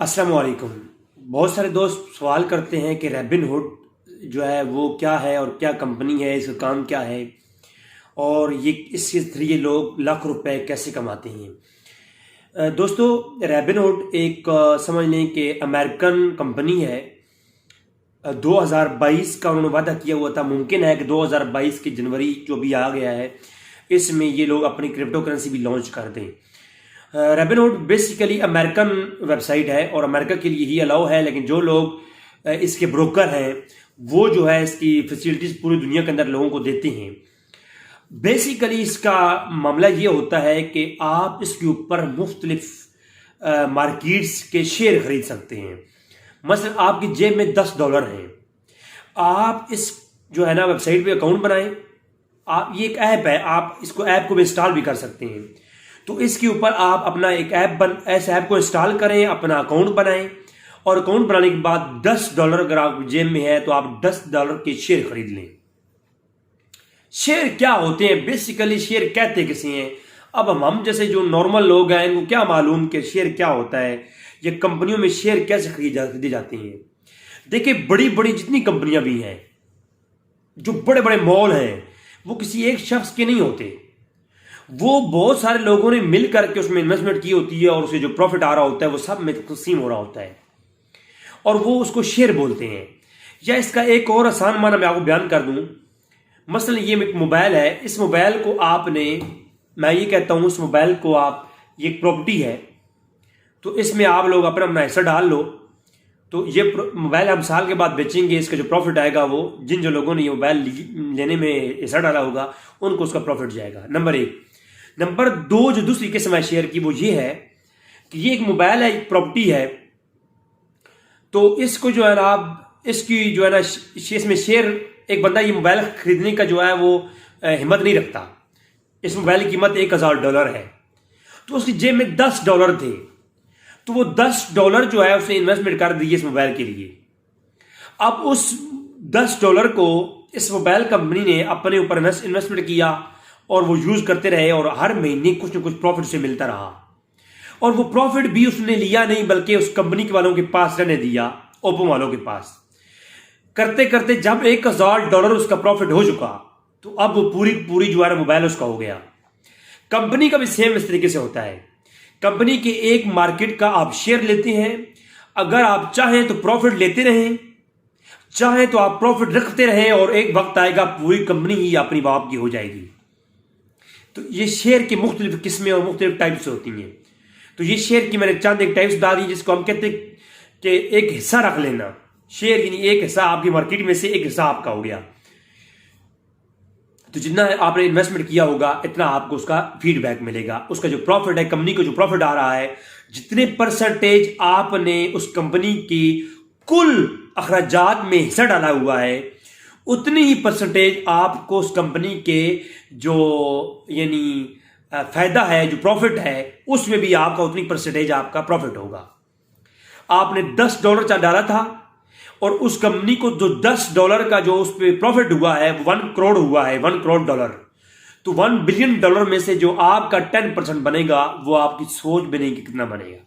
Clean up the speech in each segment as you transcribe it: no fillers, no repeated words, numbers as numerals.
السلام علیکم۔ بہت سارے دوست سوال کرتے ہیں کہ ریبن ہوڈ جو ہے وہ کیا ہے اور کیا کمپنی ہے، اس کا کام کیا ہے اور یہ اس کے ذریعے لوگ لاکھ روپے کیسے کماتے ہیں۔ دوستو، ریبن ہوڈ ایک سمجھ لیں کہ امریکن کمپنی ہے۔ 2022 کا انہوں نے وعدہ کیا ہوا تھا، ممکن ہے کہ 2022 کی جنوری جو بھی آ گیا ہے اس میں یہ لوگ اپنی کرپٹو کرنسی بھی لانچ کر دیں۔ Robinhood basically American website ہے اور امریکہ کے لیے ہی الاؤ ہے، لیکن جو لوگ اس کے بروکر ہیں وہ جو ہے اس کی فیسلٹیز پوری دنیا کے اندر لوگوں کو دیتے ہیں۔ بیسیکلی اس کا معاملہ یہ ہوتا ہے کہ آپ اس کے اوپر مختلف مارکیٹس کے شیئر خرید سکتے ہیں۔ مثلا آپ کی جیب میں $10 ہیں، آپ اس جو ہے نا ویب سائٹ پہ اکاؤنٹ بنائیں۔ یہ ایک ایپ ہے، آپ اس کو ایپ کو بھی انسٹال بھی کر سکتے ہیں۔ تو اس کے اوپر آپ اپنا ایک ایس ایپ کو انسٹال کریں، اپنا اکاؤنٹ بنائیں اور اکاؤنٹ بنانے کے بعد $10 اگر آپ جیب میں ہے تو آپ $10 کے شیئر خرید لیں۔ شیئر کیا ہوتے ہیں؟ بیسیکلی شیئر کہتے کسی ہیں؟ اب ہم جیسے جو نارمل لوگ ہیں ان کو کیا معلوم کہ شیئر کیا ہوتا ہے، یہ کمپنیوں میں شیئر کیسے خریدے جاتے ہیں۔ دیکھیں، بڑی بڑی جتنی کمپنیاں بھی ہیں، جو بڑے بڑے مال ہیں، وہ کسی ایک شخص کے نہیں ہوتے، وہ بہت سارے لوگوں نے مل کر کے اس میں انویسٹمنٹ کی ہوتی ہے اور اسے جو پروفٹ آ رہا ہوتا ہے وہ سب میں تقسیم ہو رہا ہوتا ہے اور وہ اس کو شیئر بولتے ہیں۔ یا اس کا ایک اور آسان معنی میں آپ کو بیان کر دوں۔ مثلا یہ ایک موبائل ہے، اس موبائل کو آپ نے، میں یہ کہتا ہوں اس موبائل کو آپ، یہ ایک پراپرٹی ہے، تو اس میں آپ لوگ اپنا حصہ ڈال لو، تو یہ موبائل ہم سال کے بعد بیچیں گے، اس کا جو پروفٹ آئے گا وہ جو لوگوں نے یہ موبائل لینے میں حصہ ڈالا ہوگا ان کو اس کا پروفٹ جائے گا، نمبر 1۔ نمبر 2، جو دوسری قسم ہے شیئر کی، وہ یہ ہے کہ یہ ایک موبائل ہے، ایک پراپرٹی ہے، تو اس کو جو ہے نا آپ اس کی جو ہے نا اس میں شیئر، ایک بندہ یہ موبائل خریدنے کا جو ہے وہ ہمت نہیں رکھتا۔ اس موبائل کی قیمت $1000 ہے، تو اس کی جیب میں $10 تھے، تو وہ $10 جو ہے اس نے انویسٹمنٹ کر دی اس موبائل کے لیے۔ اب اس $10 کو اس موبائل کمپنی نے اپنے اوپر انویسٹمنٹ کیا اور وہ یوز کرتے رہے اور ہر مہینے کچھ نہ کچھ پروفٹ سے ملتا رہا، اور وہ پروفٹ بھی اس نے لیا نہیں بلکہ اس کمپنی کے والوں کے پاس رہنے دیا، اوپو والوں کے پاس۔ کرتے کرتے جب $1000 اس کا پروفٹ ہو چکا تو اب وہ پوری جو ہے موبائل اس کا ہو گیا۔ کمپنی کا بھی سیم اس طریقے سے ہوتا ہے۔ کمپنی کے ایک مارکیٹ کا آپ شیئر لیتے ہیں، اگر آپ چاہیں تو پروفٹ لیتے رہیں، چاہیں تو آپ پروفٹ رکھتے رہیں، اور ایک وقت آئے گا پوری کمپنی ہی اپنی باپ کی ہو جائے گی۔ تو یہ شیئر کی مختلف قسمیں اور مختلف ٹائپس ہوتی ہیں۔ تو یہ شیئر کی میں نے چند ایک ٹائپس بتا دی، جس کو ہم کہتے ہیں کہ ایک حصہ رکھ لینا۔ شیئر یعنی ایک حصہ آپ کی مارکیٹ میں سے ایک حصہ آپ کا ہو گیا، تو جتنا آپ نے انویسٹمنٹ کیا ہوگا اتنا آپ کو اس کا فیڈ بیک ملے گا۔ اس کا جو پروفٹ ہے، کمپنی کو جو پروفٹ آ رہا ہے، جتنے پرسنٹیج آپ نے اس کمپنی کی کل اخراجات میں حصہ ڈالا ہوا ہے، اتنی ہی پرسنٹیج آپ کو اس کمپنی کے جو یعنی فائدہ ہے، جو پروفٹ ہے، اس میں بھی آپ کا اتنی پرسنٹیج آپ کا پروفٹ ہوگا۔ آپ نے $10 ڈالا تھا اور اس کمپنی کو جو $10 کا جو اس پہ پروفٹ ہوا ہے وہ 1 کروڑ ہوا ہے، $1 کروڑ، تو $1 بلین میں سے جو آپ کا 10% بنے گا وہ آپ کی سوچ بنے گی کتنا بنے گا۔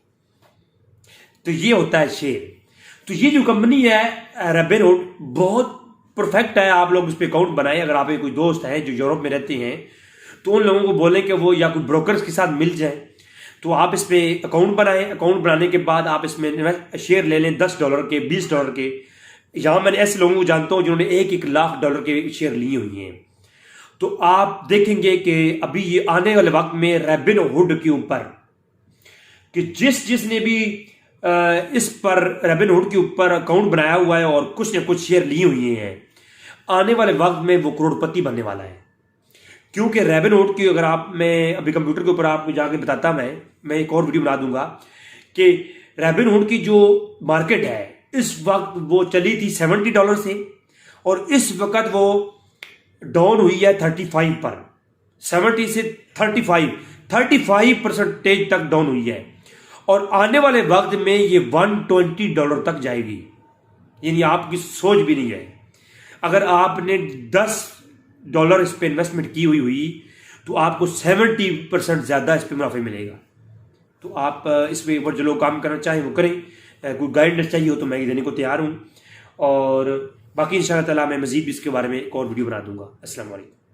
تو یہ ہوتا ہے شیئر۔ تو یہ جو کمپنی ہے ریبن ہوڈ بہت پرفیکٹ ہے، آپ لوگ اس پہ اکاؤنٹ بنائیں۔ اگر آپ کے کوئی دوست ہیں جو یورپ میں رہتے ہیں تو ان لوگوں کو بولیں کہ وہ یا کوئی بروکرز کے ساتھ مل جائیں، تو آپ اس پہ اکاؤنٹ بنائیں۔ اکاؤنٹ بنانے کے بعد آپ اس میں شیئر لے لیں $10 کے، $20 کے۔ یہاں میں نے ایسے لوگوں کو جانتا ہوں جنہوں نے $1 لاکھ کے شیئر لیے ہوئی ہیں۔ تو آپ دیکھیں گے کہ ابھی یہ آنے والے وقت میں ریبن ہوڈ کے اوپر کہ جس نے بھی اس پر ریبن ہوڈ کے اوپر اکاؤنٹ بنایا ہوا ہے اور کچھ نہ کچھ شیئر لیے ہوئے ہیں، آنے والے وقت میں وہ کروڑپتی بننے والا ہے۔ کیونکہ ریبن ہوڈ کی، اگر آپ، میں ابھی کمپیوٹر کے اوپر آپ کو جا کے بتاتا، میں ایک اور ویڈیو بنا دوں گا کہ ریبن ہوڈ کی جو مارکیٹ ہے اس وقت وہ چلی تھی $70 سے، اور اس وقت وہ ڈاؤن ہوئی ہے 35 پر، 70 سے 35% تک ڈاؤن ہوئی ہے، اور آنے والے وقت میں یہ $120 تک جائے گی۔ یعنی آپ کی سوچ بھی نہیں ہے، اگر آپ نے $10 اس پہ انویسٹمنٹ کی ہوئی تو آپ کو 70% زیادہ اس پہ منافع ملے گا۔ تو آپ اس پہ اوپر جو لوگ کام کرنا چاہیں وہ کریں، کوئی گائیڈنس چاہیے ہو تو میں دینے کو تیار ہوں، اور باقی انشاءاللہ تعالیٰ میں مزید بھی اس کے بارے میں ایک اور ویڈیو بنا دوں گا۔ السلام علیکم۔